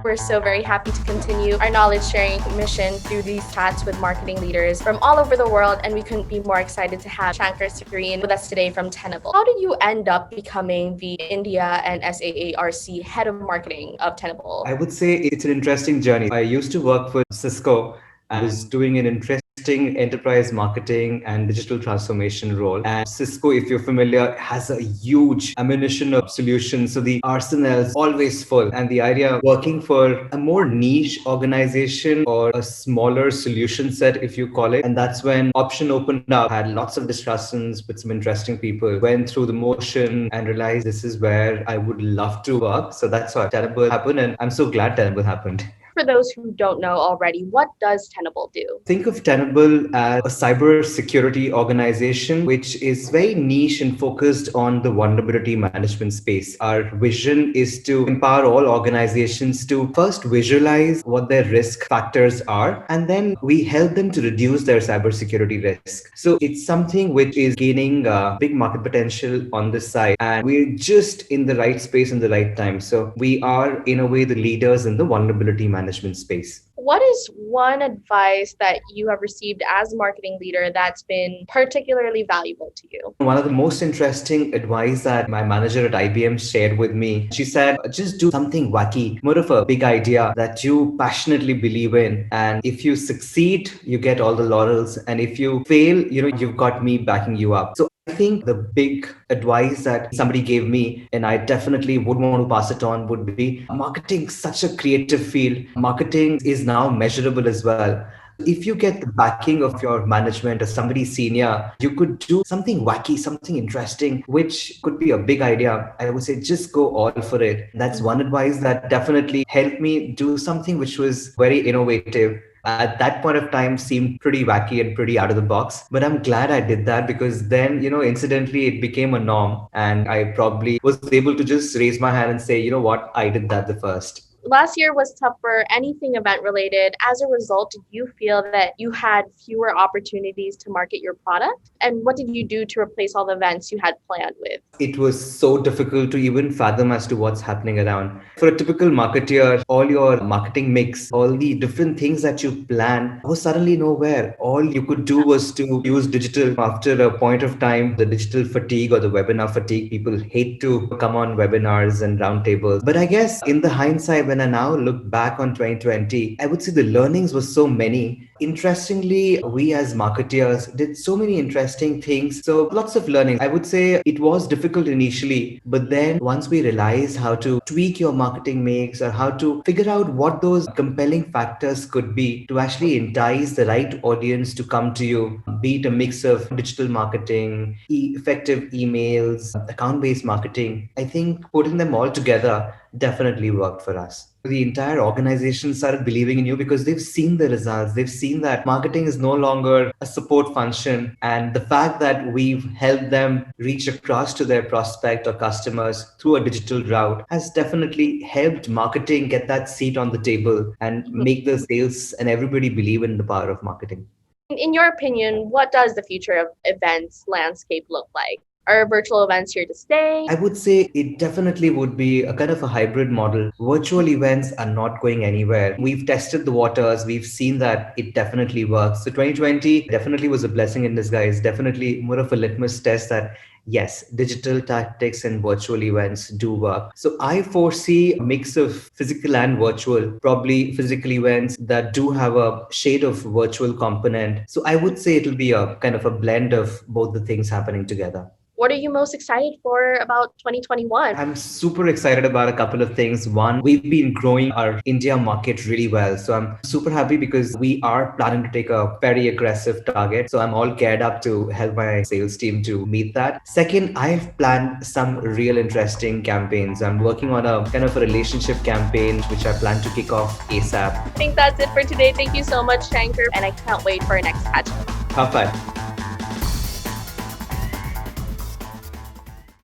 We're so very happy to continue our knowledge sharing mission through these chats with marketing leaders from all over the world, and we couldn't be more excited to have Shanker Sareen with us today from Tenable. How did you end up becoming the India and SAARC head of marketing of Tenable? I would say it's an interesting journey. I used to work for Cisco. I was doing an interesting enterprise marketing and digital transformation role. And Cisco, if you're familiar, has a huge ammunition of solutions. So the arsenal is always full. And the idea of working for a more niche organization or a smaller solution set, if you call it. And that's when option opened up, had lots of discussions with some interesting people, went through the motion and realized this is where I would love to work. So that's why Tenable happened. And I'm so glad Tenable happened. For those who don't know already, what does Tenable do? Think of Tenable as a cyber security organization, which is very niche and focused on the vulnerability management space. Our vision is to empower all organizations to first visualize what their risk factors are, and then we help them to reduce their cybersecurity risk. So it's something which is gaining big market potential on this side, and we're just in the right space in the right time. So we are, in a way, the leaders in the vulnerability management space. What is one advice that you have received as a marketing leader that's been particularly valuable to you? One of the most interesting advice that my manager at IBM shared with me, she said, just do something wacky, more of a big idea that you passionately believe in. And if you succeed, you get all the laurels. And if you fail, you've got me backing you up. So I think the big advice that somebody gave me, and I definitely would want to pass it on, would be marketing such a creative field. Marketing is now measurable as well. If you get the backing of your management or somebody senior, you could do something wacky, something interesting, which could be a big idea. I would say just go all for it. That's one advice that definitely helped me do something which was very innovative. At that point of time seemed pretty wacky and pretty out of the box, but I'm glad I did that, because then incidentally it became a norm, and I probably was able to just raise my hand and say, you know what, I did that the first. Last year was tough for anything event related. As a result, did you feel that you had fewer opportunities to market your product? And what did you do to replace all the events you had planned with? It was so difficult to even fathom as to what's happening around. For a typical marketeer, all your marketing mix, all the different things that you plan was suddenly nowhere. All you could do was to use digital. After a point of time, the digital fatigue or the webinar fatigue, people hate to come on webinars and roundtables. But I guess in the hindsight, when I now look back on 2020, I would say the learnings were so many. Interestingly, we as marketeers did so many interesting things. So lots of learning. I would say it was difficult initially, but then once we realized how to tweak your marketing mix or how to figure out what those compelling factors could be to actually entice the right audience to come to you, be it a mix of digital marketing, effective emails, account-based marketing, I think putting them all together definitely worked for us. The entire organization started believing in you because they've seen the results. They've seen that marketing is no longer a support function. And the fact that we've helped them reach across to their prospect or customers through a digital route has definitely helped marketing get that seat on the table and make the sales and everybody believe in the power of marketing. In your opinion, what does the future of events landscape look like? Are virtual events here to stay? I would say it definitely would be a kind of a hybrid model. Virtual events are not going anywhere. We've tested the waters. We've seen that it definitely works. So 2020 definitely was a blessing in disguise. Definitely more of a litmus test that yes, digital tactics and virtual events do work. So I foresee a mix of physical and virtual, probably physical events that do have a shade of virtual component. So I would say it'll be a kind of a blend of both the things happening together. What are you most excited for about 2021? I'm super excited about a couple of things. One, we've been growing our India market really well. So I'm super happy because we are planning to take a very aggressive target. So I'm all geared up to help my sales team to meet that. Second, I've planned some real interesting campaigns. I'm working on a kind of a relationship campaign, which I plan to kick off ASAP. I think that's it for today. Thank you so much, Shanker. And I can't wait for our next catch. Have fun.